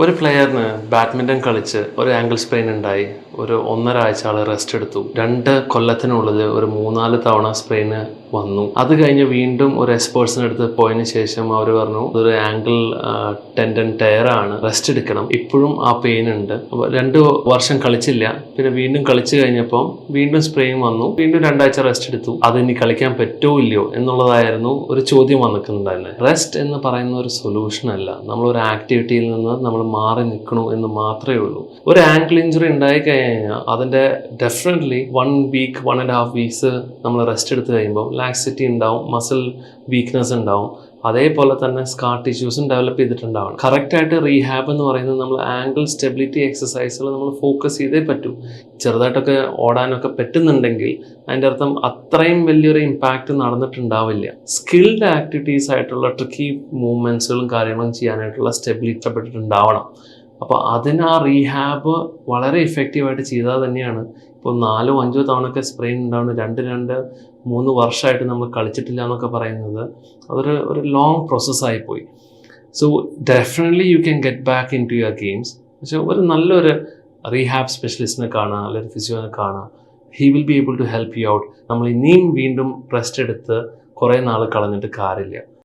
ഒരു പ്ലെയറിന് ബാഡ്മിൻ്റൺ കളിച്ച് ഒരു ആംഗിൾ സ്പ്രെയിൻ ഉണ്ടായി. ഒരു 1.5 ആഴ്ച ആൾ റെസ്റ്റ് എടുത്തു. 2 കൊല്ലത്തിനുള്ളിൽ ഒരു 3-4 തവണ സ്പ്രെയിന് വന്നു. അത് കഴിഞ്ഞ് വീണ്ടും ഒരു എക്സ്പേർട്സിൻ്റെ അടുത്ത് പോയതിന് ശേഷം അവർ പറഞ്ഞു ഒരു ആംഗിൾ ടെൻഡൻ ടയർ ആണ്, റെസ്റ്റ് എടുക്കണം. ഇപ്പോഴും ആ പെയിൻ ഉണ്ട്. 2 വർഷം കളിച്ചില്ല. പിന്നെ വീണ്ടും കളിച്ചു കഴിഞ്ഞപ്പോൾ വീണ്ടും സ്പ്രെയിൻ വന്നു. വീണ്ടും 2 ആഴ്ച റെസ്റ്റ് എടുത്തു. അത് ഇനി കളിക്കാൻ പറ്റുമോ ഇല്ലയോ എന്നുള്ളതായിരുന്നു ഒരു ചോദ്യം വന്നിട്ടുണ്ടായിരുന്നത്. റെസ്റ്റ് എന്ന് പറയുന്ന ഒരു സൊല്യൂഷൻ അല്ല. നമ്മളൊരു ആക്ടിവിറ്റിയിൽ നിന്ന് നമ്മൾ മാറി നിൽക്കണു എന്ന് മാത്രമേ ഉള്ളൂ. ഒരു ആംഗിൾ ഇഞ്ചുറി ഉണ്ടായി കഴിഞ്ഞാൽ അതിൻ്റെ ഡെഫിനറ്റ്ലി 1 വീക്ക് 1.5 വീക്സ് നമ്മൾ റെസ്റ്റ് എടുത്ത് കഴിയുമ്പോൾ ലാക്സിറ്റി ഉണ്ടാവും, മസിൽ വീക്ക്നെസ് ഉണ്ടാവും, അതേപോലെ തന്നെ സ്കാർ ടിഷ്യൂസും ഡെവലപ്പ് ചെയ്തിട്ടുണ്ടാവണം. കറക്റ്റായിട്ട് റീഹാബ് എന്ന് പറയുന്നത് നമ്മൾ ആംഗിൾ സ്റ്റെബിലിറ്റി എക്സസൈസുകൾ നമ്മൾ ഫോക്കസ് ചെയ്തേ പറ്റൂ. ചെറുതായിട്ടൊക്കെ ഓടാനൊക്കെ പറ്റുന്നുണ്ടെങ്കിൽ അതിൻ്റെ അർത്ഥം അത്രയും വലിയൊരു ഇമ്പാക്റ്റ് നടന്നിട്ടുണ്ടാവില്ല. സ്കിൽഡ് ആക്ടിവിറ്റീസ് ആയിട്ടുള്ള ട്രിക്കി മൂവ്മെൻറ്റ്സുകളും കാര്യങ്ങളും ചെയ്യാനായിട്ടുള്ള സ്റ്റെബിലിറ്റി പെട്ടിട്ടുണ്ടാവണം. അപ്പോൾ അതിന് ആ റീഹാബ് വളരെ ഇഫക്റ്റീവായിട്ട് ചെയ്താൽ തന്നെയാണ് ഇപ്പോൾ 4-5 തവണയൊക്കെ സ്പ്രെയിൻ ഉണ്ടാവുന്ന 2-3 വർഷമായിട്ട് നമ്മൾ കളിച്ചിട്ടില്ല എന്നൊക്കെ പറയുന്നത് അതൊരു ലോങ് പ്രോസസ്സായിപ്പോയി. So definitely you can get back into your games. പക്ഷേ ഒരു നല്ലൊരു റീഹാബ് സ്പെഷ്യലിസ്റ്റിനെ കാണുക, അല്ലെങ്കിൽ ഫിസിയോനെ കാണുക. He will be able to help you out. നമ്മൾ ഇനിയും വീണ്ടും റെസ്റ്റ് എടുത്ത് കുറേ നാൾ കളഞ്ഞിട്ട് കാര്യമില്ല.